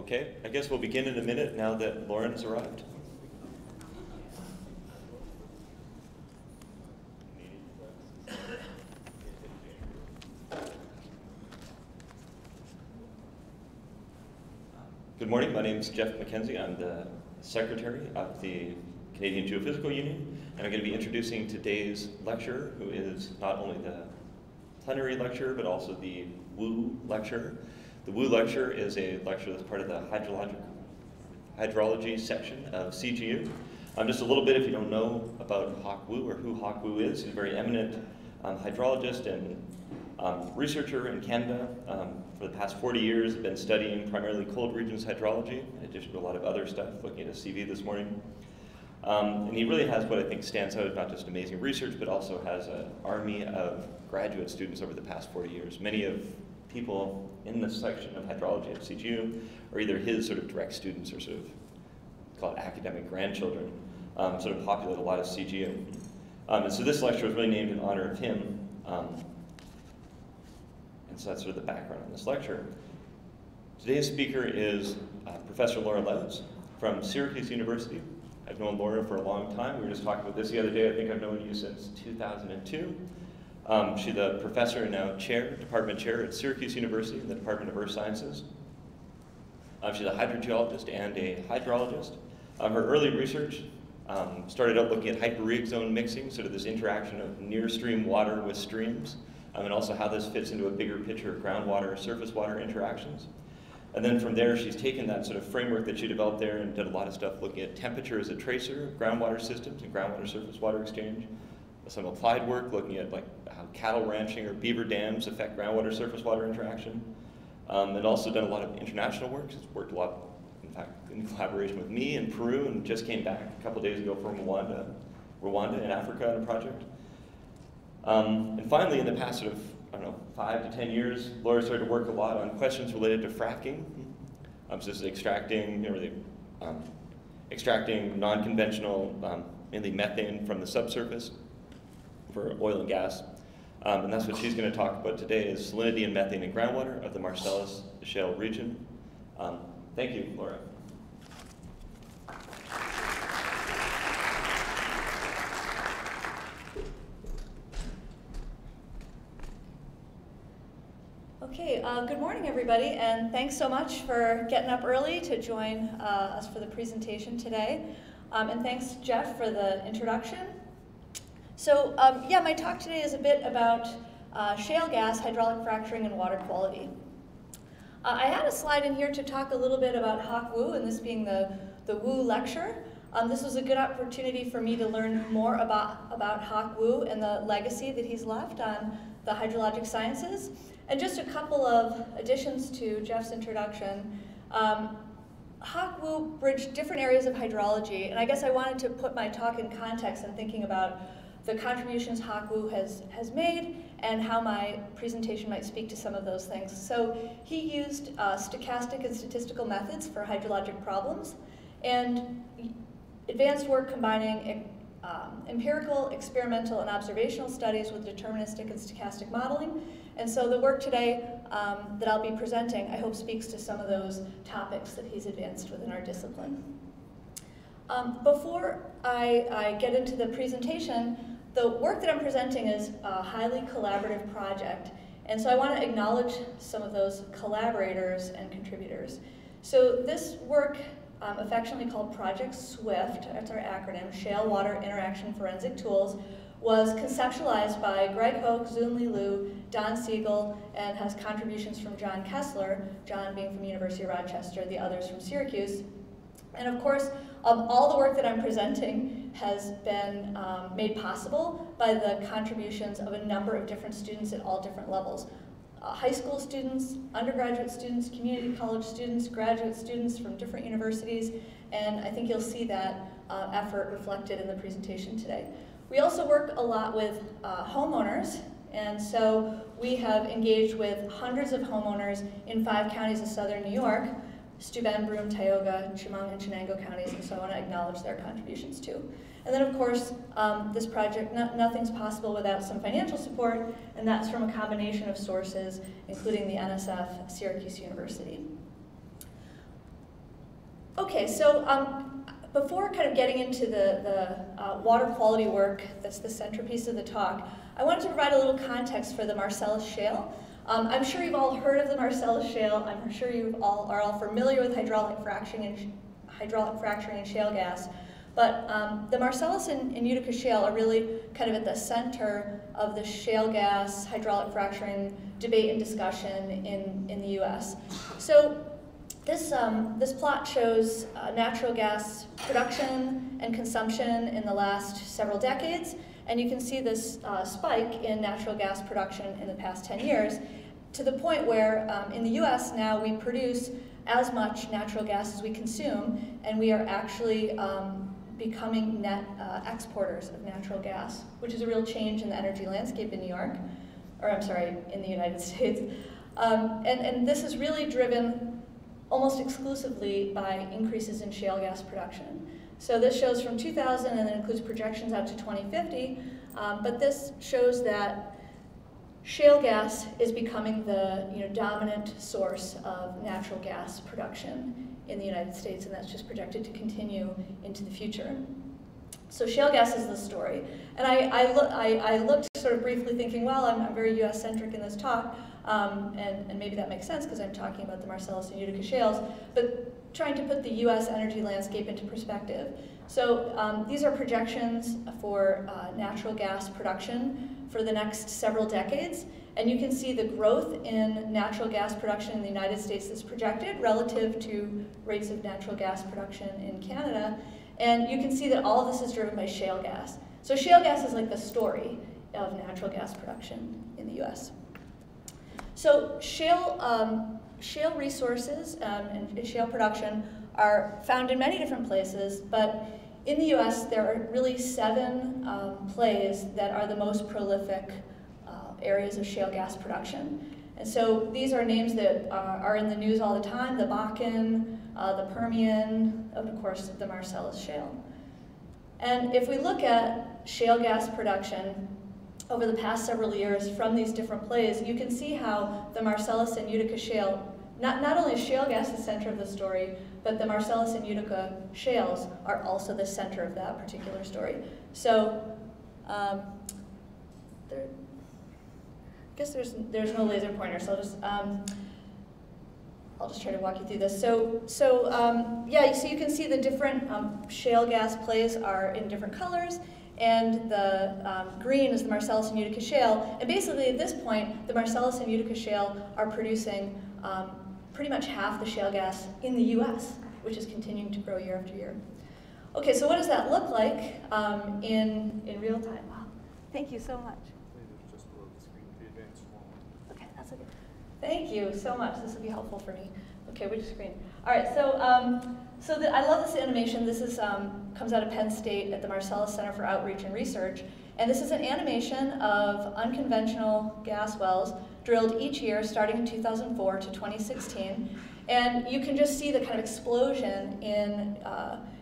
Okay, I guess we'll begin in a minute now that Lauren's arrived. Good morning, my name is Jeff McKenzie. I'm the Secretary of the Canadian Geophysical Union, and I'm going to be introducing today's lecturer, who is not only the plenary lecturer, but also the WOO lecturer. The WOO lecturer is a lecture that's part of the hydrology section of CGU. Just a little bit, if you don't know about Hock Woo or who Hock Woo is, he's a very eminent hydrologist and researcher in Canada. For the past 40 years, I've been studying primarily cold regions hydrology, in addition to a lot of other stuff, looking at his CV this morning. And he really has what I think stands out, not just amazing research, but also has an army of graduate students over the past 40 years. Many of people in this section of hydrology at CGU are either his sort of direct students or sort of call it academic grandchildren, sort of populate a lot of CGU. And so this lecture was really named in honor of him. And so that's sort of the background on this lecture. Today's speaker is Professor Laura Lautz from Syracuse University. I've known Laura for a long time. We were just talking about this the other day. I think I've known you since 2002. She's a professor and now department chair at Syracuse University in the Department of Earth Sciences. She's a hydrogeologist and a hydrologist. Her early research started out looking at hyperrheic zone mixing, sort of this interaction of near stream water with streams, and also how this fits into a bigger picture of groundwater, surface water interactions. And then from there, she's taken that sort of framework that she developed there and did a lot of stuff looking at temperature as a tracer of groundwater systems and groundwater surface water exchange. Some applied work looking at like how cattle ranching or beaver dams affect groundwater surface water interaction. And also done a lot of international work. She's worked a lot, in fact, in collaboration with me in Peru, and just came back a couple days ago from Rwanda in Africa on a project. And finally, in the past sort of, 5 to 10 years, Laura started to work a lot on questions related to fracking. So this is extracting, extracting non-conventional, mainly methane from the subsurface for oil and gas. And that's what she's going to talk about today, is salinity and methane in groundwater of the Marcellus Shale region. Thank you, Laura. Okay, good morning everybody, and thanks so much for getting up early to join us for the presentation today. And thanks, Jeff, for the introduction. So yeah, my talk today is a bit about shale gas, hydraulic fracturing, and water quality. I had a slide in here to talk a little bit about Hock Woo, and this being the Woo lecture. This was a good opportunity for me to learn more about Hock Woo and the legacy that he's left on the hydrologic sciences. And just a couple of additions to Jeff's introduction. Hock Woo bridged different areas of hydrology, and I guess I wanted to put my talk in context and thinking about the contributions Hock Woo has made and how my presentation might speak to some of those things. So he used stochastic and statistical methods for hydrologic problems, and advanced work combining empirical, experimental, and observational studies with deterministic and stochastic modeling. And so the work today that I'll be presenting, I hope, speaks to some of those topics that he's advanced within our discipline. Before I get into the presentation, the work that I'm presenting is a highly collaborative project. And so I want to acknowledge some of those collaborators and contributors. So this work, affectionately called Project SWIFT, that's our acronym, Shale Water Interaction Forensic Tools, was conceptualized by Greg Hoke, Zunli Liu, Don Siegel, and has contributions from John Kessler, John being from the University of Rochester, the others from Syracuse. And of course, all the work that I'm presenting has been made possible by the contributions of a number of different students at all different levels. High school students, undergraduate students, community college students, graduate students from different universities, and I think you'll see that effort reflected in the presentation today. We also work a lot with homeowners, and so we have engaged with hundreds of homeowners in 5 counties of southern New York, Steuben, Broome, Tioga, Chemung, and Chenango counties, and so I want to acknowledge their contributions too. And then of course, this project, nothing's possible without some financial support, and that's from a combination of sources, including the NSF, Syracuse University. Okay, so before kind of getting into the water quality work that's the centerpiece of the talk, I wanted to provide a little context for the Marcellus Shale. I'm sure you've all heard of the Marcellus Shale. I'm sure you are all familiar with hydraulic fracturing and shale gas. But the Marcellus and Utica Shale are really kind of at the center of the shale gas hydraulic fracturing debate and discussion in the U.S. So this plot shows natural gas production and consumption in the last several decades, and you can see this spike in natural gas production in the past 10 years, to the point where in the U.S. now we produce as much natural gas as we consume, and we are actually becoming net exporters of natural gas, which is a real change in the energy landscape in New York, or I'm sorry, in the United States. And this is really driven almost exclusively by increases in shale gas production. So this shows from 2000 and then includes projections out to 2050, but this shows that shale gas is becoming the dominant source of natural gas production in the United States, and that's just projected to continue into the future. So shale gas is the story. And I looked sort of briefly thinking, well, I'm very US-centric in this talk, and maybe that makes sense because I'm talking about the Marcellus and Utica shales, but trying to put the US energy landscape into perspective. So these are projections for natural gas production for the next several decades. And you can see the growth in natural gas production in the United States that's projected relative to rates of natural gas production in Canada. And you can see that all of this is driven by shale gas. So shale gas is like the story of natural gas production in the US. So shale resources and shale production are found in many different places, but in the US there are really 7 plays that are the most prolific areas of shale gas production. And so these are names that are in the news all the time: the Bakken, the Permian, and of course the Marcellus Shale. And if we look at shale gas production over the past several years from these different plays, you can see how the Marcellus and Utica Shale, not only is shale gas the center of the story, but the Marcellus and Utica shales are also the center of that particular story. So I guess there's no laser pointer, so I'll just try to walk you through this. Yeah, so you can see the different shale gas plays are in different colors, and the green is the Marcellus and Utica Shale. And basically at this point, the Marcellus and Utica Shale are producing pretty much half the shale gas in the US, which is continuing to grow year after year. Okay, so what does that look like in real time? Wow, thank you so much. Okay, that's okay. Thank you so much. This will be helpful for me. Okay, which screen? All right, so I love this animation. This is comes out of Penn State at the Marcellus Center for Outreach and Research. And this is an animation of unconventional gas wells drilled each year starting in 2004 to 2016. And you can just see the kind of explosion in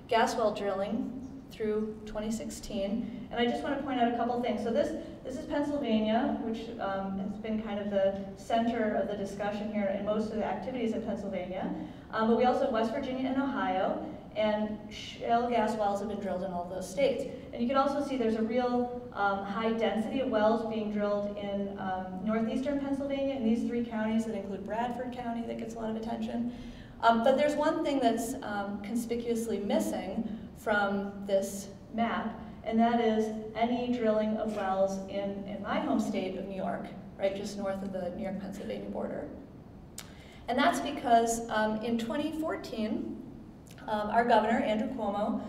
gas well drilling through 2016. And I just want to point out a couple things. So this is Pennsylvania, which has been kind of the center of the discussion here in most of the activities in Pennsylvania. But we also have West Virginia and Ohio, and shale gas wells have been drilled in all of those states. And you can also see there's a real high density of wells being drilled in northeastern Pennsylvania in these 3 counties that include Bradford County that gets a lot of attention. But there's one thing that's conspicuously missing from this map, and that is any drilling of wells in my home state of New York, right, just north of the New York-Pennsylvania border. And that's because in 2014, our governor, Andrew Cuomo,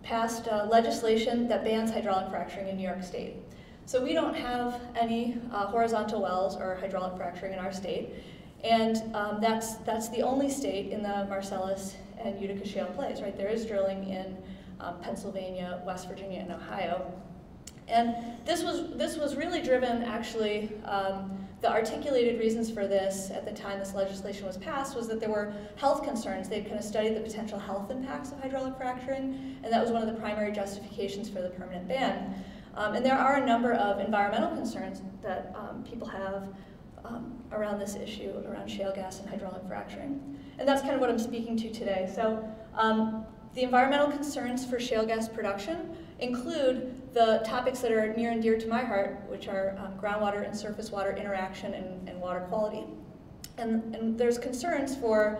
passed legislation that bans hydraulic fracturing in New York State. So we don't have any horizontal wells or hydraulic fracturing in our state, and that's the only state in the Marcellus and Utica shale plays, right? There is drilling in Pennsylvania, West Virginia, and Ohio. And this was really driven, actually, the articulated reasons for this at the time this legislation was passed was that there were health concerns. They'd kind of studied the potential health impacts of hydraulic fracturing, and that was one of the primary justifications for the permanent ban. And there are a number of environmental concerns that people have around this issue, around shale gas and hydraulic fracturing. And that's kind of what I'm speaking to today. So the environmental concerns for shale gas production include the topics that are near and dear to my heart, which are groundwater and surface water interaction and water quality. And there's concerns for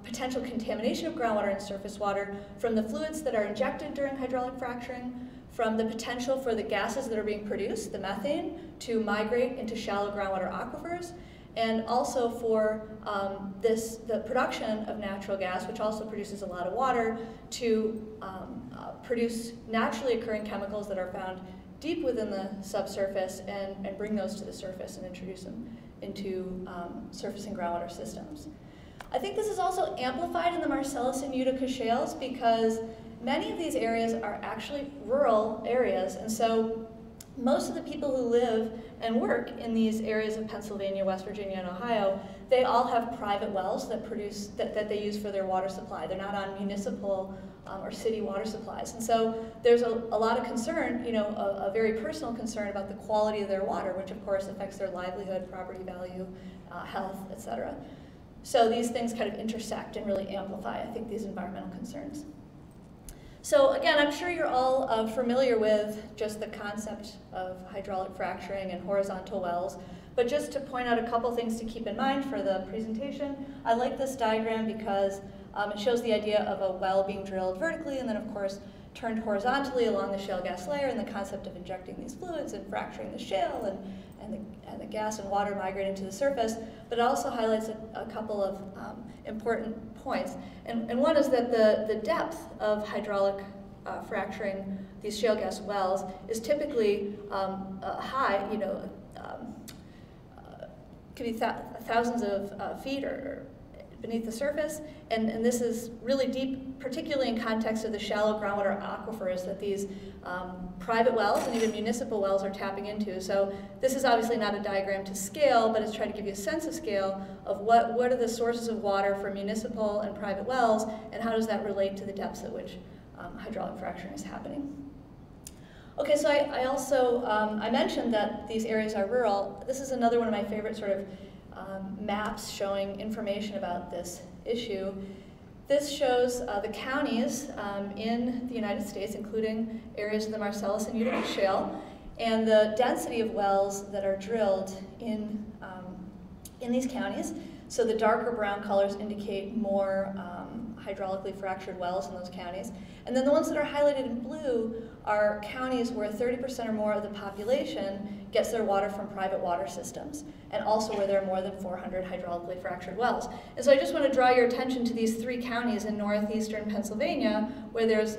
potential contamination of groundwater and surface water from the fluids that are injected during hydraulic fracturing, from the potential for the gases that are being produced, the methane, to migrate into shallow groundwater aquifers, and also for the production of natural gas, which also produces a lot of water, to produce naturally occurring chemicals that are found deep within the subsurface and bring those to the surface and introduce them into surface and groundwater systems. I think this is also amplified in the Marcellus and Utica shales because many of these areas are actually rural areas, and so most of the people who live and work in these areas of Pennsylvania, West Virginia, and Ohio, they all have private wells that produce that they use for their water supply. They're not on municipal or city water supplies, and so there's a lot of concern, a very personal concern about the quality of their water, which of course affects their livelihood, property value, health, etc. So these things kind of intersect and really amplify, I think, these environmental concerns. So again, I'm sure you're all familiar with just the concept of hydraulic fracturing and horizontal wells, but just to point out a couple things to keep in mind for the presentation, I like this diagram because it shows the idea of a well being drilled vertically and then of course turned horizontally along the shale gas layer, and the concept of injecting these fluids and fracturing the shale and the gas and water migrating to the surface, but it also highlights a couple of important points. And one is that the depth of hydraulic fracturing these shale gas wells is typically high, could be thousands of feet or beneath the surface, and this is really deep, particularly in context of the shallow groundwater aquifers that these private wells and even municipal wells are tapping into. So this is obviously not a diagram to scale, but it's trying to give you a sense of scale of what are the sources of water for municipal and private wells, and how does that relate to the depths at which hydraulic fracturing is happening. Okay, so I also, I mentioned that these areas are rural. This is another one of my favorite sort of maps showing information about this issue. This shows the counties in the United States, including areas of the Marcellus and Utica shale, and the density of wells that are drilled in these counties. So the darker brown colors indicate more hydraulically fractured wells in those counties. And then the ones that are highlighted in blue are counties where 30% or more of the population gets their water from private water systems, and also where there are more than 400 hydraulically fractured wells. And so I just want to draw your attention to these three counties in northeastern Pennsylvania where there's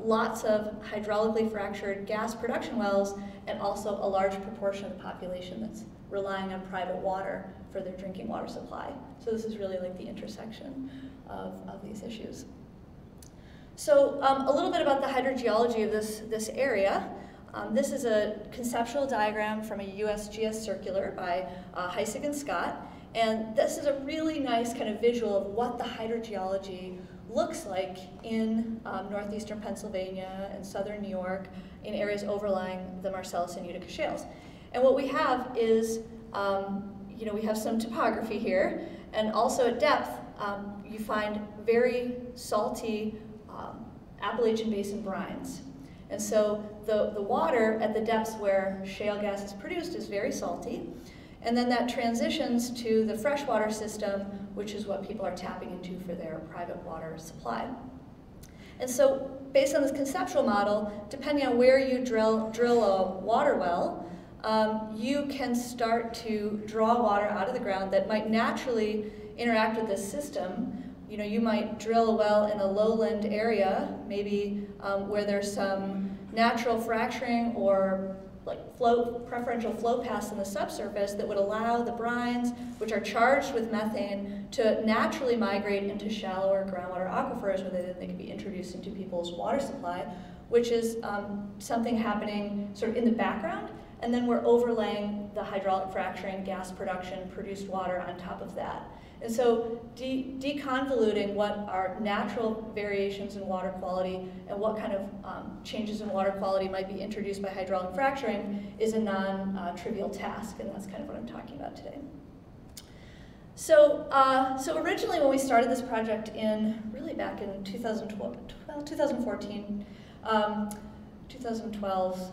lots of hydraulically fractured gas production wells, and also a large proportion of the population that's relying on private water for their drinking water supply. So this is really like the intersection of these issues. So a little bit about the hydrogeology of this area. This is a conceptual diagram from a USGS circular by Heisig and Scott. And this is a really nice kind of visual of what the hydrogeology looks like in northeastern Pennsylvania and southern New York, in areas overlying the Marcellus and Utica shales. And what we have is, we have some topography here, and also at depth, you find very salty Appalachian Basin brines. And so the water at the depths where shale gas is produced is very salty, and then that transitions to the freshwater system, which is what people are tapping into for their private water supply. And so based on this conceptual model, depending on where you drill a water well, you can start to draw water out of the ground that might naturally interact with this system. You might drill a well in a lowland area, maybe where there's some natural fracturing or like preferential flow paths in the subsurface that would allow the brines, which are charged with methane, to naturally migrate into shallower groundwater aquifers where they can be introduced into people's water supply, which is something happening sort of in the background and then we're overlaying the hydraulic fracturing, gas production, produced water on top of that. And so deconvoluting what are natural variations in water quality and what kind of changes in water quality might be introduced by hydraulic fracturing is a non-trivial task, and that's kind of what I'm talking about today. So originally when we started this project really back in 2014, 2012,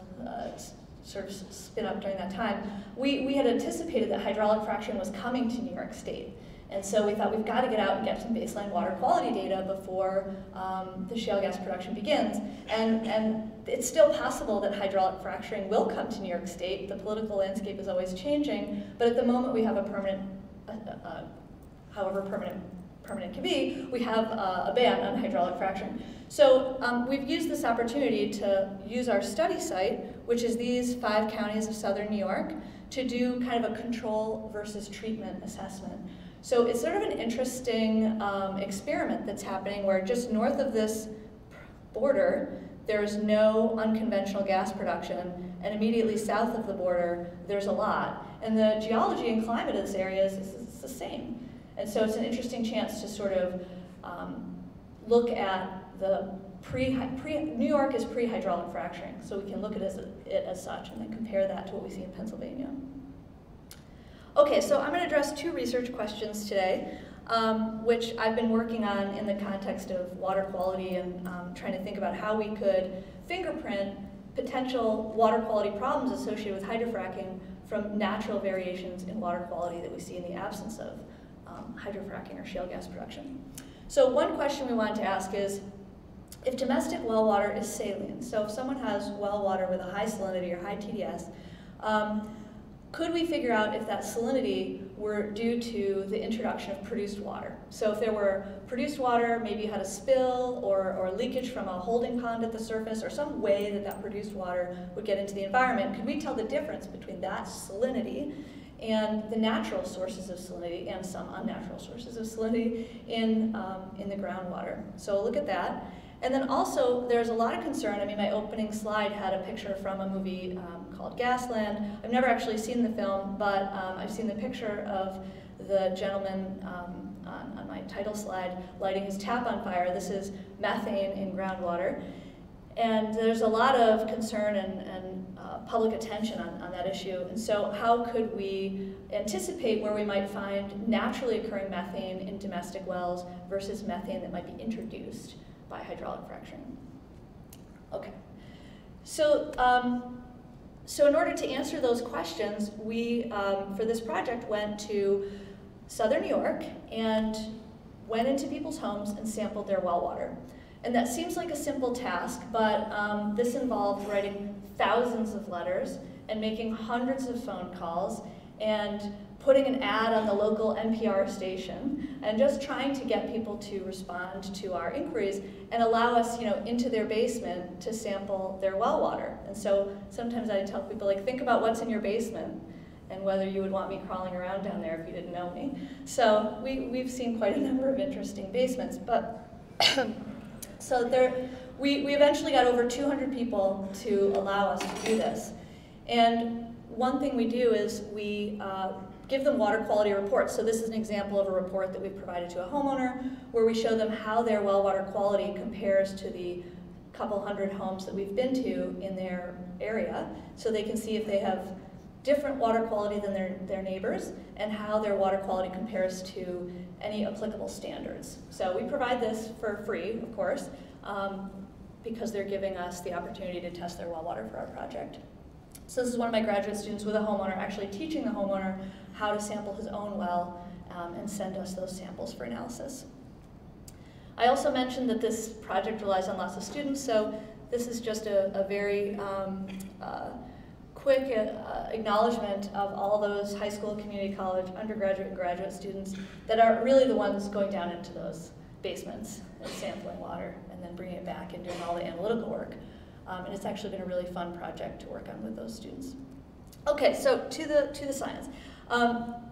sort of spin up during that time, we had anticipated that hydraulic fracturing was coming to New York State. And so we thought we've got to get out and get some baseline water quality data before the shale gas production begins. And it's still possible that hydraulic fracturing will come to New York State. The political landscape is always changing, but at the moment we have a permanent, however permanent can be, we have a ban on hydraulic fracturing. So we've used this opportunity to use our study site, which is these 5 counties of southern New York, to do kind of a control versus treatment assessment. So it's sort of an interesting experiment that's happening where just north of this border, there's no unconventional gas production, and immediately south of the border, there's a lot. And the geology and climate of this area is the same. And so it's an interesting chance to sort of look at the New York is pre-hydraulic fracturing, so we can look at it as such and then compare that to what we see in Pennsylvania. Okay, so I'm going to address 2 research questions today, which I've been working on in the context of water quality and trying to think about how we could fingerprint potential water quality problems associated with hydrofracking from natural variations in water quality that we see in the absence of hydrofracking or shale gas production. So one question we wanted to ask is, if domestic well water is saline, so if someone has well water with a high salinity or high TDS, could we figure out if that salinity were due to the introduction of produced water? So if there were produced water, maybe you had a spill or leakage from a holding pond at the surface or some way that that produced water would get into the environment, could we tell the difference between that salinity and the natural sources of salinity and some unnatural sources of salinity in the groundwater? So we'll look at that. And then also, there's a lot of concern. I mean, my opening slide had a picture from a movie called Gasland. I've never actually seen the film, but I've seen the picture of the gentleman on my title slide lighting his tap on fire. This is methane in groundwater. And there's a lot of concern and public attention on that issue. And so how could we anticipate where we might find naturally occurring methane in domestic wells versus methane that might be introduced by hydraulic fracturing? Okay, so so in order to answer those questions, we, for this project, went to southern New York and went into people's homes and sampled their well water. And that seems like a simple task, but this involved writing thousands of letters and making hundreds of phone calls and putting an ad on the local NPR station and just trying to get people to respond to our inquiries and allow us, into their basement to sample their well water. And so sometimes I tell people, like, think about what's in your basement and whether you would want me crawling around down there if you didn't know me. So we've seen quite a number of interesting basements, but so we eventually got over 200 people to allow us to do this. And one thing we do is we give them water quality reports. So this is an example of a report that we've provided to a homeowner where we show them how their well water quality compares to the couple hundred homes that we've been to in their area, so they can see if they have different water quality than their neighbors and how their water quality compares to any applicable standards. So we provide this for free, of course, because they're giving us the opportunity to test their well water for our project. So this is one of my graduate students with a homeowner actually teaching the homeowner how to sample his own well and send us those samples for analysis. I also mentioned that this project relies on lots of students, so this is just a very quick acknowledgement of all those high school, community college, undergraduate, and graduate students that are really the ones going down into those basements and sampling water and then bringing it back and doing all the analytical work. And it's actually been a really fun project to work on with those students. Okay, so to the science.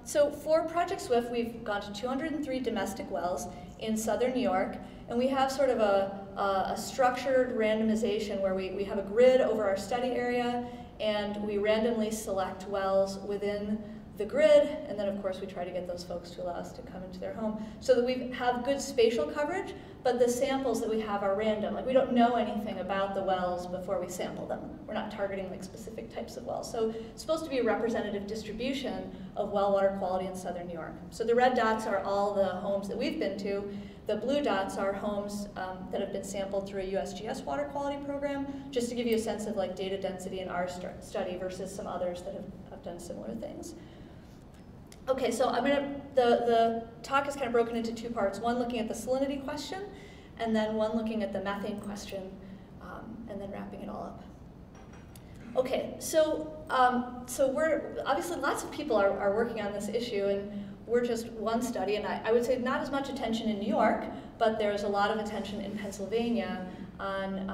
So for Project SWIFT, we've gone to 203 domestic wells in southern New York, and we have sort of a structured randomization where we have a grid over our study area, and we randomly select wells within the grid, and then of course we try to get those folks to allow us to come into their home so that we have good spatial coverage, but the samples that we have are random. Like, we don't know anything about the wells before we sample them. We're not targeting like specific types of wells. So it's supposed to be a representative distribution of well water quality in southern New York. So the red dots are all the homes that we've been to. The blue dots are homes that have been sampled through a USGS water quality program, just to give you a sense of like data density in our study versus some others that have done similar things. Okay, so the talk is kind of broken into two parts. One looking at the salinity question, and then one looking at the methane question, and then wrapping it all up. Okay, so we're, obviously lots of people are working on this issue, and we're just one study, and I would say not as much attention in New York, but there's a lot of attention in Pennsylvania on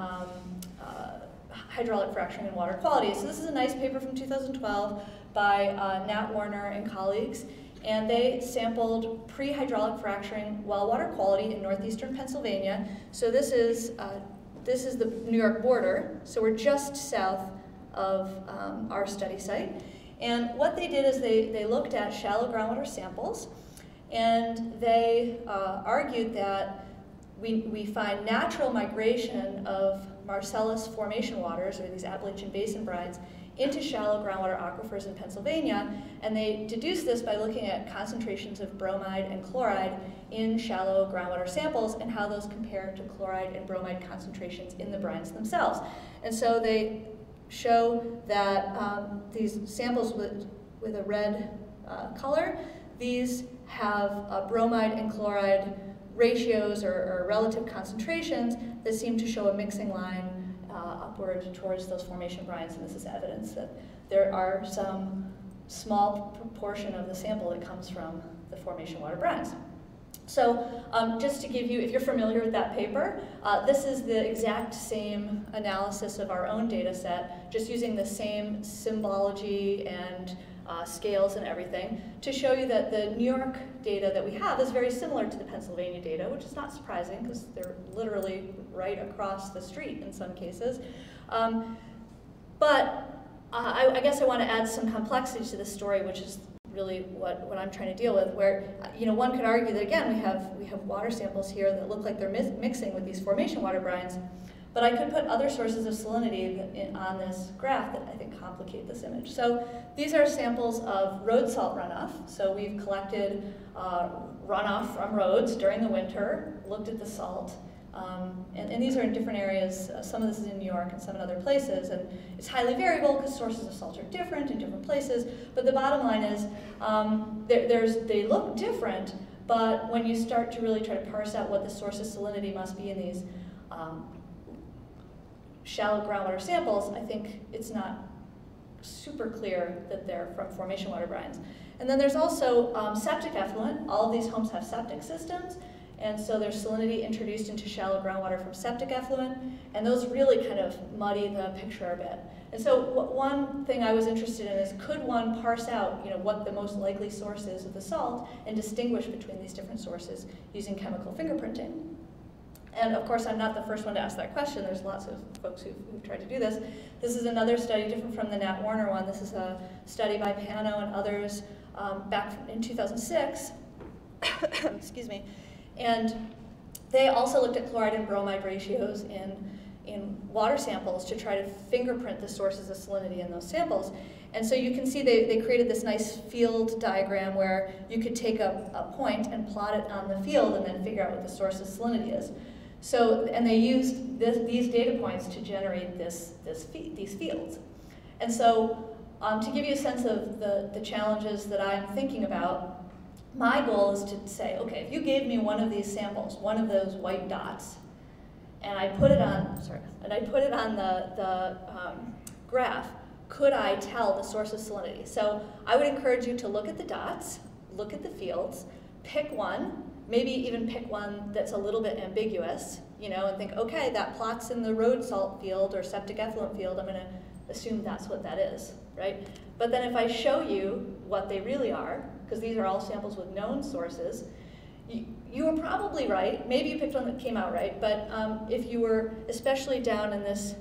hydraulic fracturing and water quality. So this is a nice paper from 2012 by Nat Warner and colleagues, and they sampled pre-hydraulic fracturing well water quality in northeastern Pennsylvania. So this is the New York border, so we're just south of our study site. And what they did is they looked at shallow groundwater samples, and they argued that we find natural migration of Marcellus formation waters, or these Appalachian Basin brines, into shallow groundwater aquifers in Pennsylvania, and they deduced this by looking at concentrations of bromide and chloride in shallow groundwater samples and how those compare to chloride and bromide concentrations in the brines themselves. And so they show that these samples with a red color, these have bromide and chloride ratios or relative concentrations that seem to show a mixing line upward towards those formation brines, and this is evidence that there are some small proportion of the sample that comes from the formation water brines. So just to give you, if you're familiar with that paper, this is the exact same analysis of our own data set, just using the same symbology and scales and everything to show you that the New York data that we have is very similar to the Pennsylvania data, which is not surprising because they're literally right across the street in some cases. But I guess I want to add some complexity to this story, which is really what I'm trying to deal with, where one could argue that again we have water samples here that look like they're mixing with these formation water brines, but I could put other sources of salinity on this graph that I think complicate this image. So these are samples of road salt runoff. So we've collected runoff from roads during the winter, looked at the salt, and these are in different areas. Some of this is in New York and some in other places, and it's highly variable because sources of salt are different in different places. But the bottom line is they look different, but when you start to really try to parse out what the source of salinity must be in these shallow groundwater samples, I think it's not super clear that they're from formation water brines. And then there's also septic effluent. All of these homes have septic systems, and so there's salinity introduced into shallow groundwater from septic effluent, and those really kind of muddy the picture a bit. And so one thing I was interested in is, could one parse out what the most likely source is of the salt and distinguish between these different sources using chemical fingerprinting? And of course, I'm not the first one to ask that question. There's lots of folks who've tried to do this. This is another study different from the Nat Warner one. This is a study by Pano and others back in 2006. Excuse me. And they also looked at chloride and bromide ratios in water samples to try to fingerprint the sources of salinity in those samples. And so you can see they created this nice field diagram where you could take a point and plot it on the field and then figure out what the source of salinity is. So, and they used these data points to generate these fields. And so to give you a sense of the challenges that I'm thinking about, my goal is to say, okay, if you gave me one of these samples, one of those white dots, and I put it on, the graph, could I tell the source of salinity? So I would encourage you to look at the dots, look at the fields, pick one, maybe even pick one that's a little bit ambiguous, and think, okay, that plot's in the road salt field or septic effluent field, I'm gonna assume that's what that is, right? But then if I show you what they really are, because these are all samples with known sources, you were probably right. Maybe you picked one that came out right, but if you were especially down in this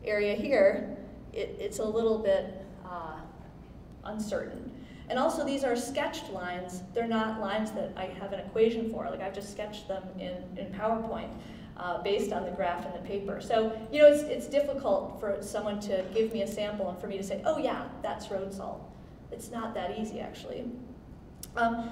area here, it's a little bit uncertain. And also these are sketched lines. They're not lines that I have an equation for. Like I've just sketched them in PowerPoint based on the graph in the paper. So, you know, it's difficult for someone to give me a sample and for me to say, oh yeah, that's road salt. It's not that easy actually.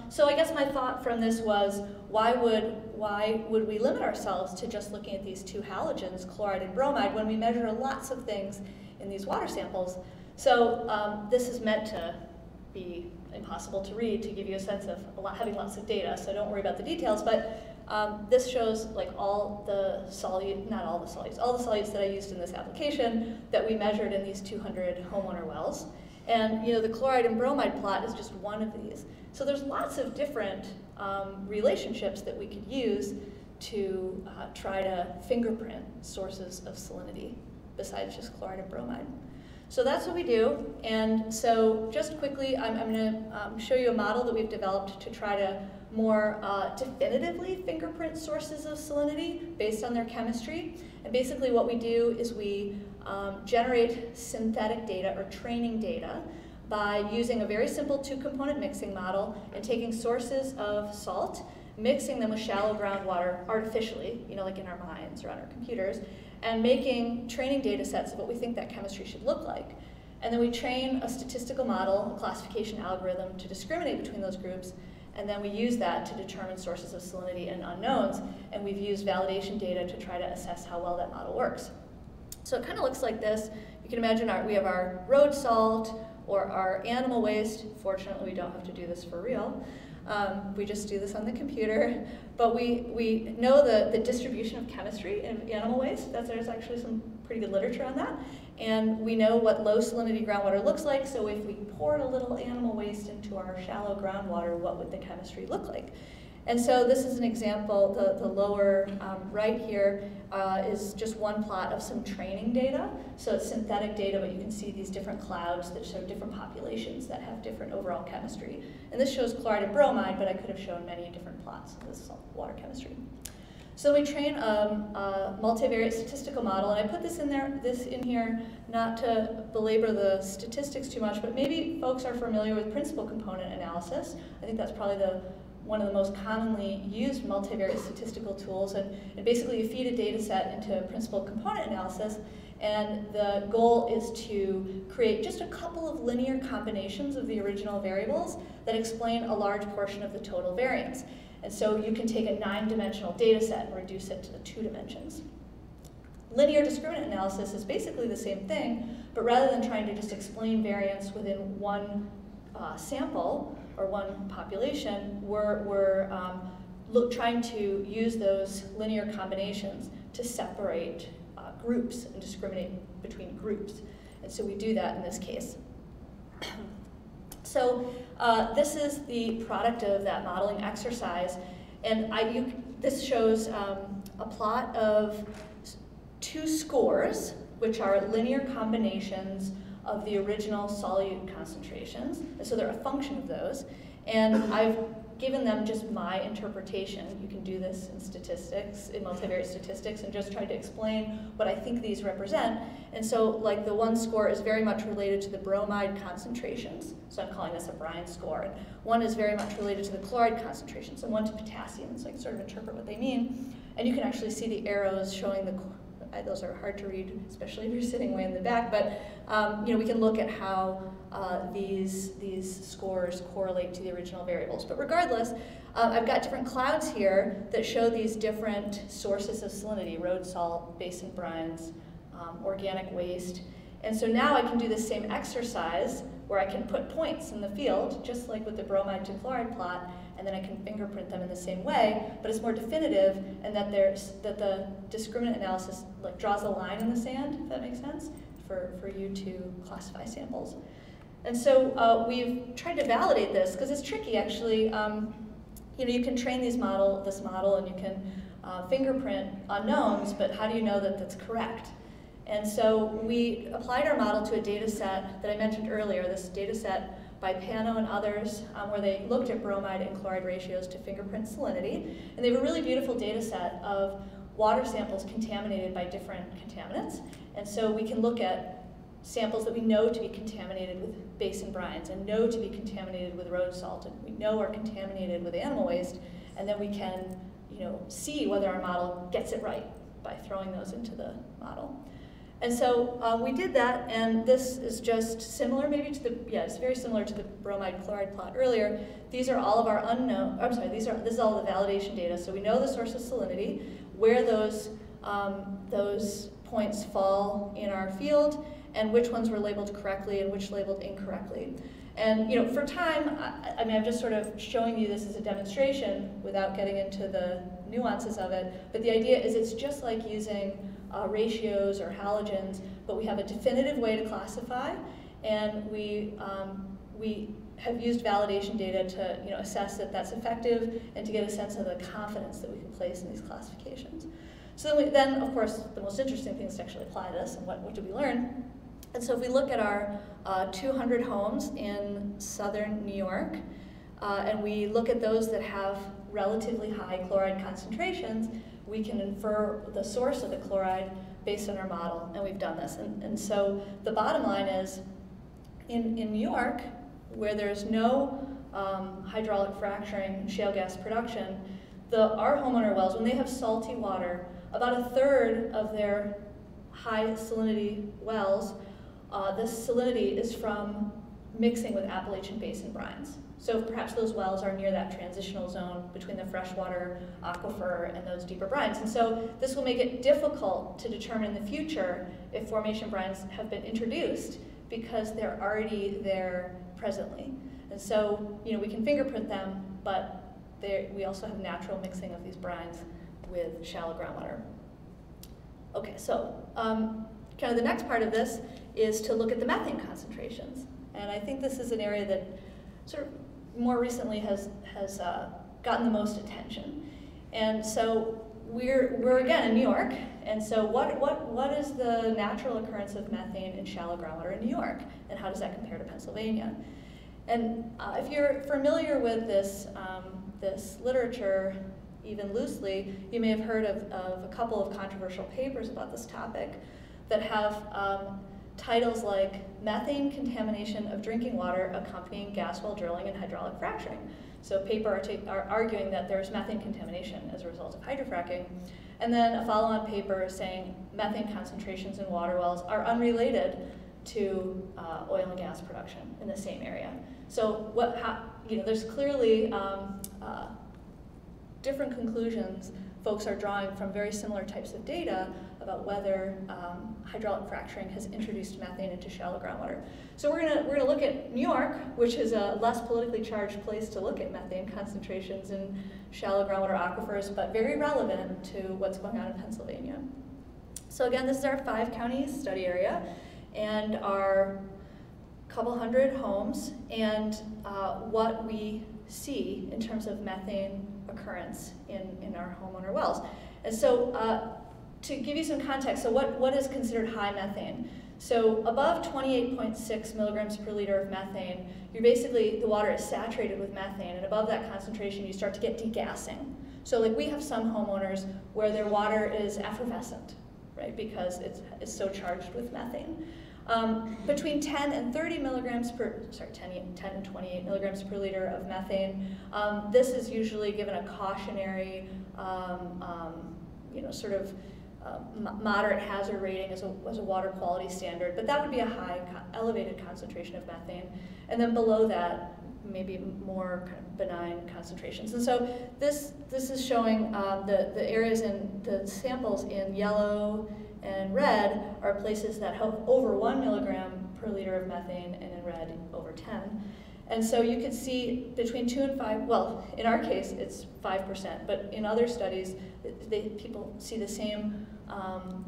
So I guess my thought from this was, why would we limit ourselves to just looking at these two halogens, chloride and bromide, when we measure lots of things in these water samples? So this is meant to be impossible to read, to give you a sense of having lots of data, so don't worry about the details, but this shows like all the solutes, not all the solutes, all the solutes that I used in this application that we measured in these 200 homeowner wells. And you know, the chloride and bromide plot is just one of these. So there's lots of different relationships that we could use to try to fingerprint sources of salinity besides just chloride and bromide. So that's what we do. And so just quickly, I'm going to show you a model that we've developed to try to more definitively fingerprint sources of salinity based on their chemistry. And basically what we do is we generate synthetic data or training data by using a very simple two-component mixing model and taking sources of salt, mixing them with shallow groundwater artificially, you know, like in our minds or on our computers, and making training data sets of what we think that chemistry should look like. And then we train a statistical model, a classification algorithm to discriminate between those groups, and then we use that to determine sources of salinity and unknowns, and we've used validation data to try to assess how well that model works. So it kind of looks like this. You can imagine we have our road salt or our animal waste. Fortunately, we don't have to do this for real. We just do this on the computer. But we know the distribution of chemistry in animal waste. There's actually some pretty good literature on that. And we know what low salinity groundwater looks like. So if we poured a little animal waste into our shallow groundwater, what would the chemistry look like? And so this is an example. The lower right here is just one plot of some training data. So it's synthetic data, but you can see these different clouds that show different populations that have different overall chemistry. And this shows chloride and bromide, but I could have shown many different plots. This is all water chemistry. So we train a multivariate statistical model, and I put this in here not to belabor the statistics too much, but maybe folks are familiar with principal component analysis. I think that's probably one of the most commonly used multivariate statistical tools, and basically you feed a data set into principal component analysis, and the goal is to create just a couple of linear combinations of the original variables that explain a large portion of the total variance. And so you can take a 9-dimensional data set and reduce it to the 2 dimensions. Linear discriminant analysis is basically the same thing, but rather than trying to just explain variance within one sample or one population, we're trying to use those linear combinations to separate groups and discriminate between groups. And so we do that in this case. So this is the product of that modeling exercise. And this shows a plot of 2 scores, which are linear combinations of the original solute concentrations. And so they're a function of those. And I've given them just my interpretation. You can do this in statistics, in multivariate statistics, and just try to explain what I think these represent. And so like the one score is very much related to the bromide concentrations. So I'm calling this a Bryan score. And one is very much related to the chloride concentrations, and one to potassium. And so I can sort of interpret what they mean. And you can actually see the arrows showing those are hard to read, especially if you're sitting way in the back, but you know, we can look at how these scores correlate to the original variables. But regardless, I've got different clouds here that show these different sources of salinity: road salt, basin brines, organic waste. And so now I can do the same exercise where I can put points in the field, just like with the bromide to chloride plot, and then I can fingerprint them in the same way, but it's more definitive, and that the discriminant analysis like draws a line in the sand, if that makes sense, for you to classify samples. And so we've tried to validate this, because it's tricky actually. You know, you can train this model, and you can fingerprint unknowns, but how do you know that that's correct? And so we applied our model to a data set that I mentioned earlier, this data set by Pano and others, where they looked at bromide and chloride ratios to fingerprint salinity. And they have a really beautiful data set of water samples contaminated by different contaminants. And so we can look at samples that we know to be contaminated with basin brines and know to be contaminated with road salt and we know are contaminated with animal waste, and then we can see whether our model gets it right by throwing those into the model. And so we did that, and this is just similar maybe to it's very similar to the bromide chloride plot earlier. These are all of our unknown, I'm sorry, this is all the validation data. So we know the source of salinity, where those points fall in our field, and which ones were labeled correctly and which labeled incorrectly. And for time, I'm just sort of showing you this as a demonstration without getting into the nuances of it, but the idea is it's just like using ratios or halogens, but we have a definitive way to classify, and we have used validation data to assess that that's effective and to get a sense of the confidence that we can place in these classifications. So then of course, the most interesting thing is to actually apply this, and what did we learn? And so if we look at our 200 homes in southern New York, and we look at those that have relatively high chloride concentrations, we can infer the source of the chloride based on our model, and we've done this. And so the bottom line is, in New York, where there's no hydraulic fracturing, shale gas production, our homeowner wells, when they have salty water, about a third of their high salinity wells, the salinity is from mixing with Appalachian Basin brines. So perhaps those wells are near that transitional zone between the freshwater aquifer and those deeper brines. And so this will make it difficult to determine in the future if formation brines have been introduced because they're already there presently. And so we can fingerprint them, but we also have natural mixing of these brines with shallow groundwater. Okay, so kind of the next part of this is to look at the methane concentrations. And I think this is an area that sort of more recently has gotten the most attention. And so we're again in New York, and so what is the natural occurrence of methane in shallow groundwater in New York, and how does that compare to Pennsylvania? And if you're familiar with this literature, even loosely, you may have heard of a couple of controversial papers about this topic that have titles like Methane Contamination of Drinking Water Accompanying Gas Well Drilling and Hydraulic Fracturing. So paper are arguing that there's methane contamination as a result of hydrofracking. And then a follow-on paper saying methane concentrations in water wells are unrelated to oil and gas production in the same area. So there's clearly different conclusions folks are drawing from very similar types of data about whether hydraulic fracturing has introduced methane into shallow groundwater. So we're gonna look at New York, which is a less politically charged place to look at methane concentrations in shallow groundwater aquifers, but very relevant to what's going on in Pennsylvania. So again, this is our 5-county study area and our couple hundred homes, and what we see in terms of methane occurrence in our homeowner wells. And so to give you some context, so what is considered high methane? So above 28.6 milligrams per liter of methane, the water is saturated with methane, and above that concentration you start to get degassing. So like we have some homeowners where their water is effervescent, right, because it's so charged with methane. Between 10 and 30 milligrams 10 and 28 milligrams per liter of methane, this is usually given a cautionary, moderate hazard rating as a water quality standard, but that would be a high, elevated concentration of methane. And then below that, maybe more kind of benign concentrations. And so this is showing the areas in the samples in yellow and red are places that have over 1 milligram per liter of methane, and in red over 10. And so you could see between 2 and 5, well, in our case it's 5%, but in other studies people see the same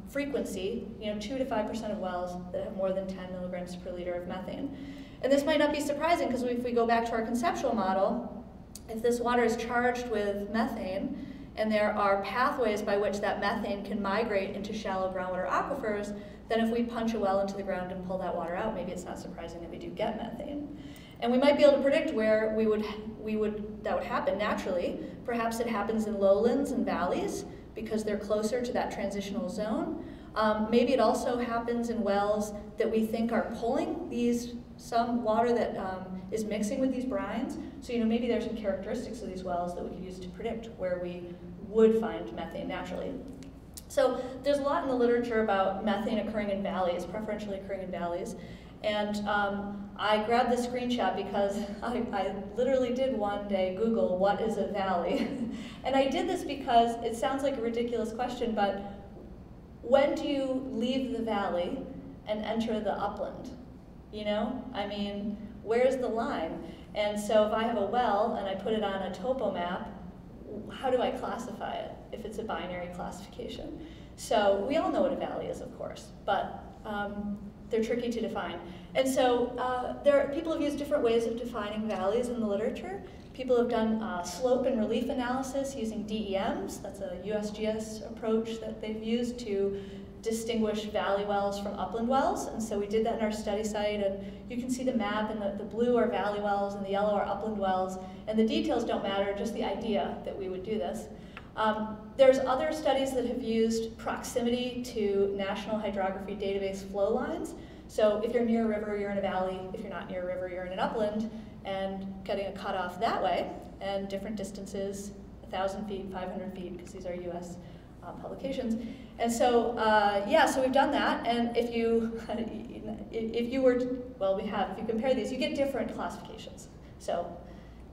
frequency, 2 to 5% of wells that have more than 10 milligrams per liter of methane. And this might not be surprising, because if we go back to our conceptual model, if this water is charged with methane, and there are pathways by which that methane can migrate into shallow groundwater aquifers, then if we punch a well into the ground and pull that water out, maybe it's not surprising that we do get methane. And we might be able to predict where that would happen naturally. Perhaps it happens in lowlands and valleys because they're closer to that transitional zone. Maybe it also happens in wells that we think are pulling some water that is mixing with these brines. So maybe there's some characteristics of these wells that we could use to predict where we would find methane naturally. So there's a lot in the literature about methane occurring in valleys, preferentially occurring in valleys. And I grabbed this screenshot because I literally did one day Google, what is a valley? And I did this because it sounds like a ridiculous question, but when do you leave the valley and enter the upland? I mean, where's the line? And so if I have a well and I put it on a topo map, how do I classify it if it's a binary classification? So we all know what a valley is, of course, but they're tricky to define. And so people have used different ways of defining valleys in the literature. People have done slope and relief analysis using DEMs. That's a USGS approach that they've used to distinguish valley wells from upland wells. And so we did that in our study site, and you can see the map, and the blue are valley wells and the yellow are upland wells. And the details don't matter, just the idea that we would do this. There's other studies that have used proximity to National Hydrography Database flow lines. So if you're near a river, you're in a valley. If you're not near a river, you're in an upland, and getting a cutoff that way, and different distances, 1,000 feet, 500 feet, because these are US publications. And so, so we've done that, and if you compare these, you get different classifications. So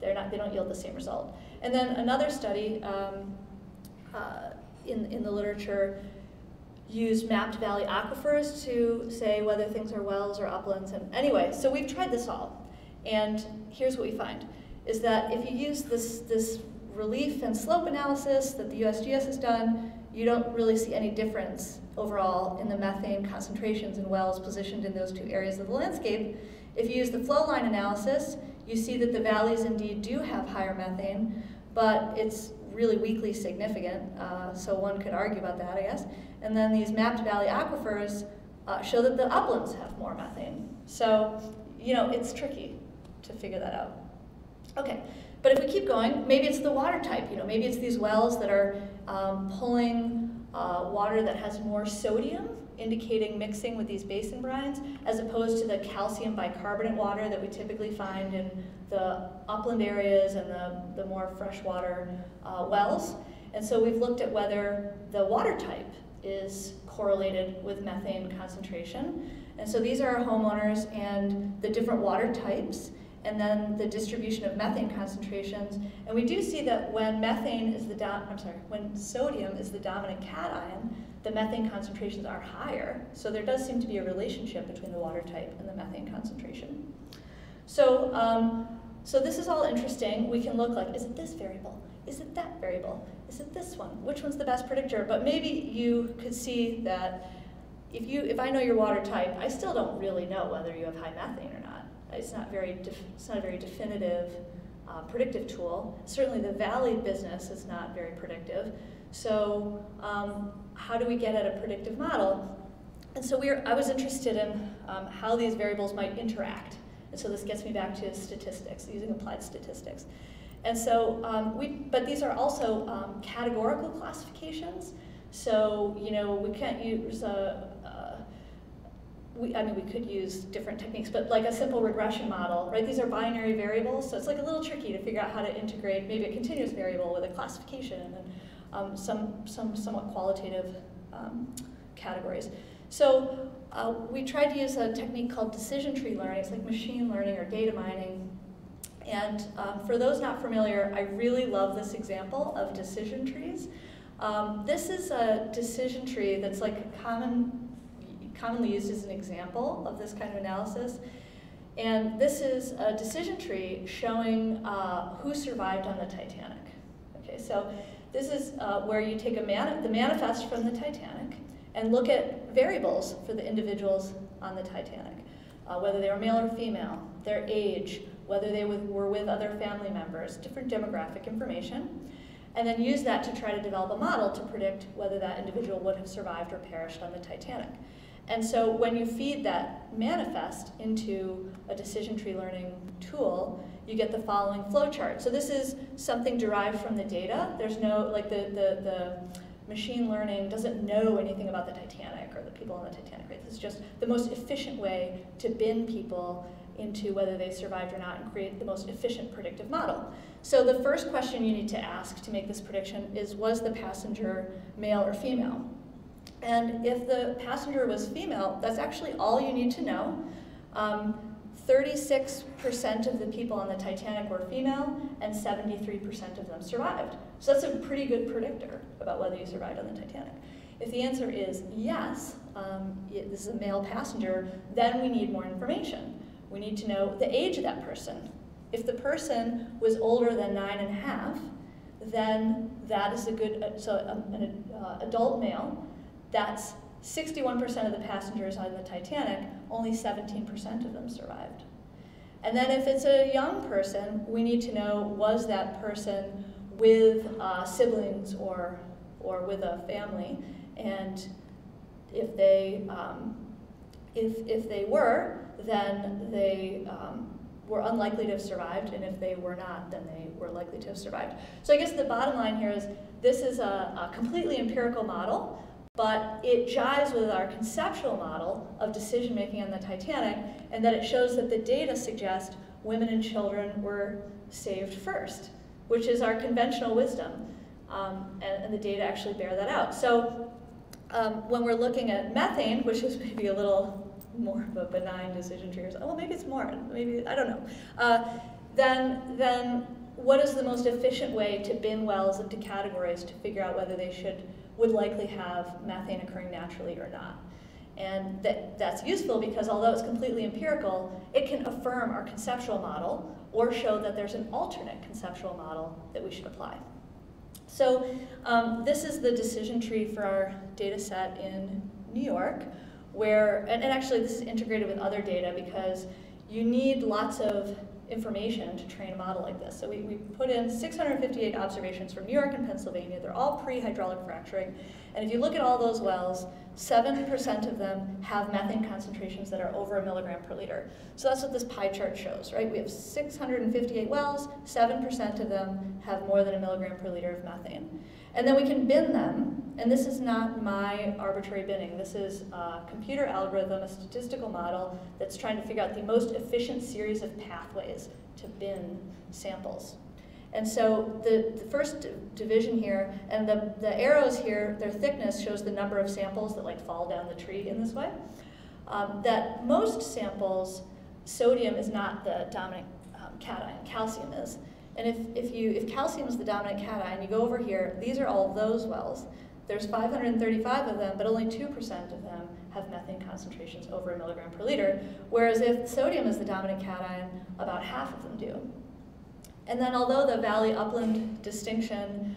they don't yield the same result. And then another study in the literature used mapped valley aquifers to say whether things are wells or uplands. And anyway, so we've tried this all. And here's what we find, is that if you use this relief and slope analysis that the USGS has done, you don't really see any difference overall in the methane concentrations in wells positioned in those two areas of the landscape. If you use the flow line analysis, you see that the valleys indeed do have higher methane, but it's really weakly significant, so one could argue about that, I guess. And then these mapped valley aquifers show that the uplands have more methane. So, it's tricky to figure that out. Okay, but if we keep going, maybe it's the water type. Maybe it's these wells that are pulling water that has more sodium, indicating mixing with these basin brines, as opposed to the calcium bicarbonate water that we typically find in the upland areas and the more freshwater wells. And so we've looked at whether the water type is correlated with methane concentration. And so these are our homeowners and the different water types, and then the distribution of methane concentrations. And we do see that when when sodium is the dominant cation, the methane concentrations are higher. So there does seem to be a relationship between the water type and the methane concentration. So, so this is all interesting. We can look like, is it this variable? Is it that variable? Is it this one? Which one's the best predictor? But maybe you could see that if I know your water type, I still don't really know whether you have high methane or not. It's not a very definitive predictive tool. Certainly the valley business is not very predictive. So how do we get at a predictive model? And so I was interested in how these variables might interact. And so this gets me back to statistics, using applied statistics. And so, but these are also categorical classifications. So, we can't use we could use different techniques, but like a simple regression model, right? These are binary variables, so it's like a little tricky to figure out how to integrate maybe a continuous variable with a classification and some somewhat qualitative categories. So we tried to use a technique called decision tree learning. It's like machine learning or data mining. And for those not familiar, I really love this example of decision trees. This is a decision tree that's like commonly used as an example of this kind of analysis. And this is a decision tree showing who survived on the Titanic. Okay, so this is where you take the manifest from the Titanic and look at variables for the individuals on the Titanic, whether they were male or female, their age, whether they were with other family members, different demographic information, and then use that to try to develop a model to predict whether that individual would have survived or perished on the Titanic. And so when you feed that manifest into a decision tree learning tool, you get the following flow chart. So this is something derived from the data. There's no, like the machine learning doesn't know anything about the Titanic or the people on the Titanic, right? This is just the most efficient way to bin people into whether they survived or not and create the most efficient predictive model. So the first question you need to ask to make this prediction is, was the passenger male or female? And if the passenger was female, that's actually all you need to know. 36% of the people on the Titanic were female, and 73% of them survived. So that's a pretty good predictor about whether you survived on the Titanic. If the answer is yes, this is a male passenger, then we need more information. We need to know the age of that person. If the person was older than 9.5, then that is a good, an adult male, that's 61% of the passengers on the Titanic, only 17% of them survived. And then if it's a young person, we need to know, was that person with siblings or with a family? And if they were, then they were unlikely to have survived, and if they were not, then they were likely to have survived. So I guess the bottom line here is this is a completely empirical model, but it jives with our conceptual model of decision-making on the Titanic, and that it shows that the data suggest women and children were saved first, which is our conventional wisdom, and the data actually bear that out. So when we're looking at methane, which is maybe a little more of a benign decision tree, oh, well, maybe it's more, maybe, I don't know, then what is the most efficient way to bin wells into categories to figure out whether they would likely have methane occurring naturally or not? And that's useful because although it's completely empirical, it can affirm our conceptual model or show that there's an alternate conceptual model that we should apply. So this is the decision tree for our data set in New York, where, and actually this is integrated with other data because you need lots of information to train a model like this. So we put in 658 observations from New York and Pennsylvania. They're all pre-hydraulic fracturing. And if you look at all those wells, 7% of them have methane concentrations that are over 1 milligram per liter. So that's what this pie chart shows, right? We have 658 wells, 7% of them have more than 1 milligram per liter of methane. And then we can bin them, and this is not my arbitrary binning. This is a computer algorithm, a statistical model that's trying to figure out the most efficient series of pathways to bin samples. And so the first division here, and the arrows here, their thickness shows the number of samples that like fall down the tree in this way. That most samples, sodium is not the dominant cation, calcium is. And if calcium is the dominant cation, you go over here, these are all those wells. There's 535 of them, but only 2% of them have methane concentrations over 1 milligram per liter, whereas if sodium is the dominant cation, about half of them do. And then although the valley-upland distinction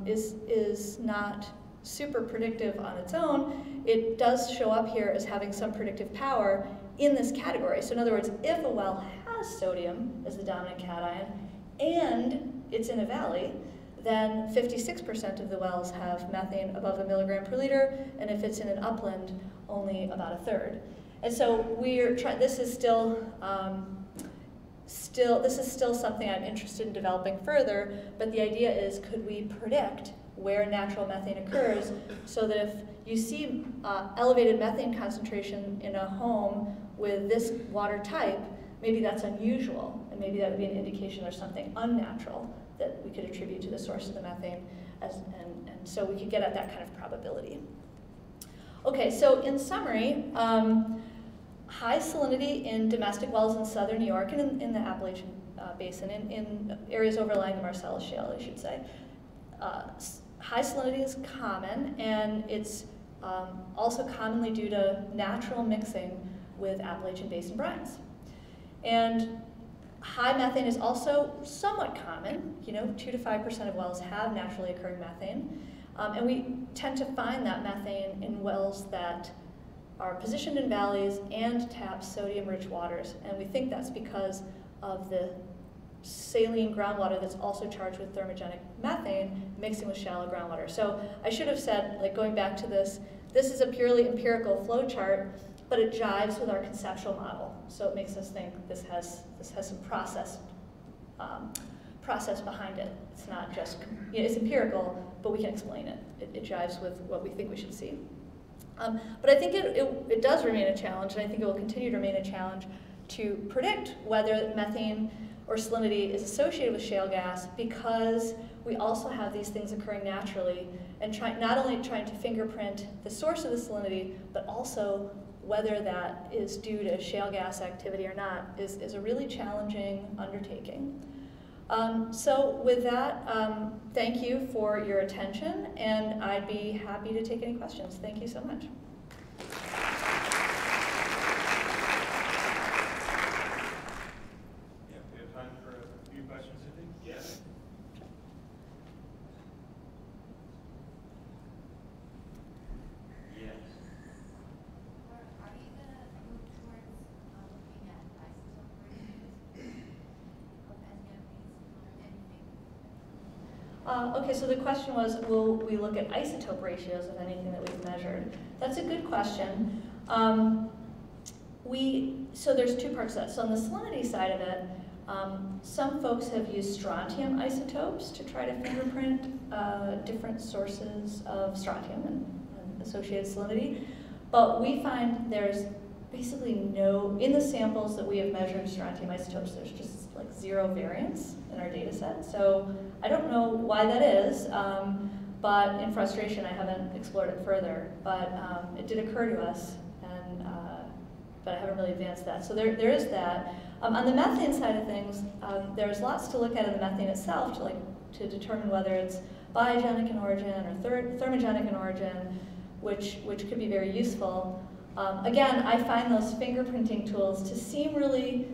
is not super predictive on its own, it does show up here as having some predictive power in this category. So in other words, if a well has sodium as the dominant cation and it's in a valley, then 56% of the wells have methane above 1 milligram per liter, and if it's in an upland, only about a third. And so this is still something I'm interested in developing further, but the idea is, could we predict where natural methane occurs so that if you see elevated methane concentration in a home with this water type, maybe that's unusual, and maybe that would be an indication there's something unnatural that we could attribute to the source of the methane, and so we could get at that kind of probability. Okay, so in summary, high salinity in domestic wells in southern New York and in the Appalachian Basin, in areas overlying the Marcellus Shale, I should say. High salinity is common, and it's also commonly due to natural mixing with Appalachian Basin brines. And high methane is also somewhat common. 2 to 5% of wells have naturally occurring methane. And we tend to find that methane in wells that are positioned in valleys and tap sodium-rich waters. And we think that's because of the saline groundwater that's also charged with thermogenic methane mixing with shallow groundwater. So I should have said, like going back to this is a purely empirical flow chart, but it jives with our conceptual model. So it makes us think this has some process process behind it. It's not just, it's empirical, but we can explain it. It jives with what we think we should see. But I think it does remain a challenge, and I think it will continue to remain a challenge to predict whether methane or salinity is associated with shale gas, because we also have these things occurring naturally, and not only trying to fingerprint the source of the salinity, but also whether that is due to shale gas activity or not is a really challenging undertaking. So with that, thank you for your attention, and I'd be happy to take any questions. Thank you so much. Yeah, we have time for a few questions, I think. Yes. Yes. Are you going to move towards looking at isotope ratios of anything? Okay, so the question was, will we look at isotope ratios of anything that we've measured? That's a good question. So there's two parts of that. So on the salinity side of it, some folks have used strontium isotopes to try to fingerprint different sources of strontium and associated salinity. But we find there's basically in the samples that we have measured strontium isotopes, there's just like 0 variance in our data set. So I don't know why that is, but in frustration I haven't explored it further. But it did occur to us, but I haven't really advanced that. So there is that. On the methane side of things, there's lots to look at in the methane itself to determine whether it's biogenic in origin or thermogenic in origin, which could be very useful. Again, I find those fingerprinting tools to seem really,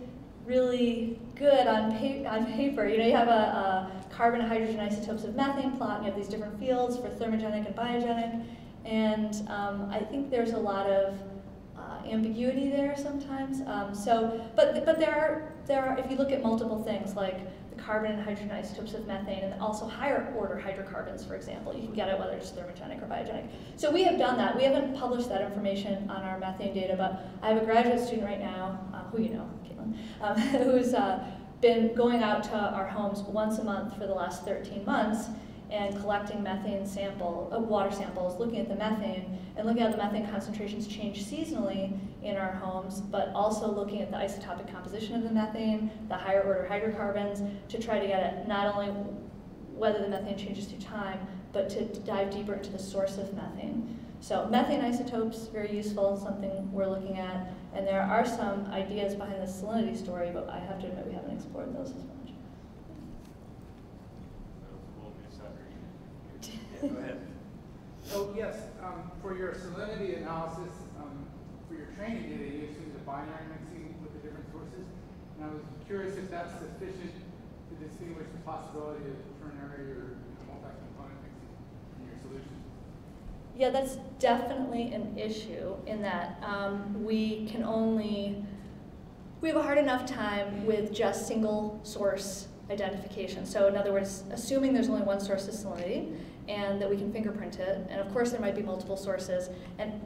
really good on paper. You know, you have a carbon and hydrogen isotopes of methane plot, and you have these different fields for thermogenic and biogenic, and I think there's a lot of ambiguity there sometimes. But there are, if you look at multiple things like the carbon and hydrogen isotopes of methane, and also higher order hydrocarbons, for example, you can get it whether it's thermogenic or biogenic. So we have done that. We haven't published that information on our methane data, but I have a graduate student right now, who you know, Caitlin, who's been going out to our homes once a month for the last 13 months and collecting methane water samples, looking at the methane, and looking at the methane concentrations change seasonally in our homes, but also looking at the isotopic composition of the methane, the higher order hydrocarbons, to try to get at not only whether the methane changes through time, but to dive deeper into the source of methane. So methane isotopes, very useful, something we're looking at, and there are some ideas behind the salinity story, but I have to admit we haven't explored those as much. Go ahead. Oh, yes. For your salinity analysis, for your training data, you assumed a binary mixing with the different sources. And I was curious if that's sufficient to distinguish the possibility of ternary or multi-component mixing in your solution. Yeah, that's definitely an issue in that we have a hard enough time with just single source identification. So in other words, assuming there's only one source of salinity and that we can fingerprint it, and of course there might be multiple sources, and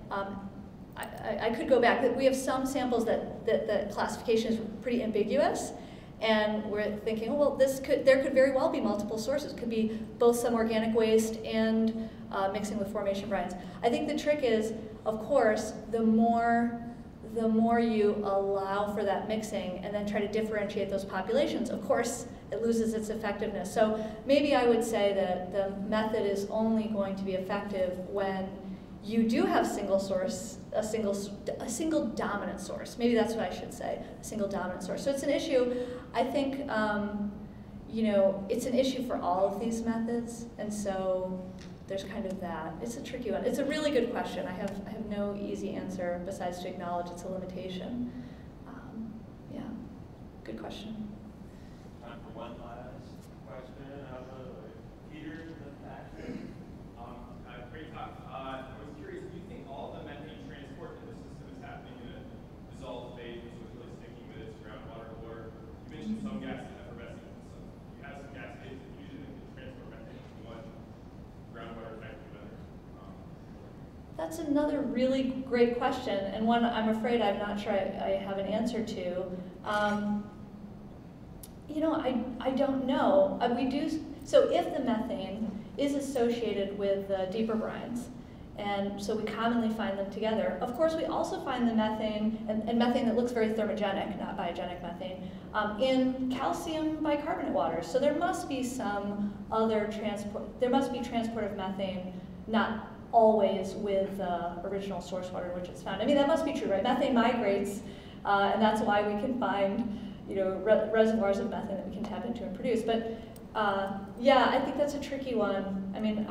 I could go back. We have some samples that the classification is pretty ambiguous, and we're thinking, oh, well, there could very well be multiple sources. Could be both some organic waste and mixing with formation brines. I think the trick is, of course, the more you allow for that mixing and then try to differentiate those populations, of course, it loses its effectiveness. So maybe I would say that the method is only going to be effective when you do have single source, a single dominant source. Maybe that's what I should say, a single dominant source. So it's an issue. I think it's an issue for all of these methods, and so there's kind of that. It's a tricky one. It's a really good question. I have no easy answer besides to acknowledge it's a limitation. Yeah, good question. Time for one last question. Peter, the back. Great talk. I was curious, do you think all the methane transport in the system is happening in a dissolved phase, which is really sticking with its groundwater, or you mentioned some gas is effervescent, so you have some gas phase diffusion and can transport methane from one groundwater type to another? That's another really great question, and one I'm afraid I'm not sure I have an answer to. You know, I don't know. So if the methane is associated with the deeper brines, and so we commonly find them together. Of course, we also find the methane, and methane that looks very thermogenic, not biogenic methane, in calcium bicarbonate waters. So there must be some other transport of methane, not always with the original source water in which it's found. I mean, that must be true, right? Methane migrates, and that's why we can find, you know, reservoirs of methane that we can tap into and produce. But yeah, I think that's a tricky one. I mean,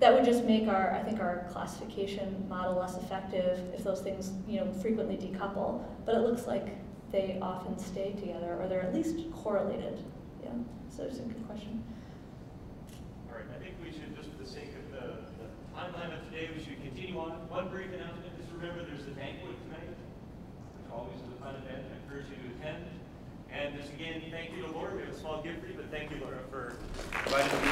that would just make I think our classification model less effective if those things, you know, frequently decouple. But it looks like they often stay together, or they're at least correlated. Yeah, so it's a good question. All right, I think we should, just for the sake of the timeline of today, we should continue on. One brief announcement. Just remember there's a banquet tonight, which always is a fun event. I encourage you to attend. And just again, thank you to Laura. We have a small gift for you, but thank you, Laura, for providing the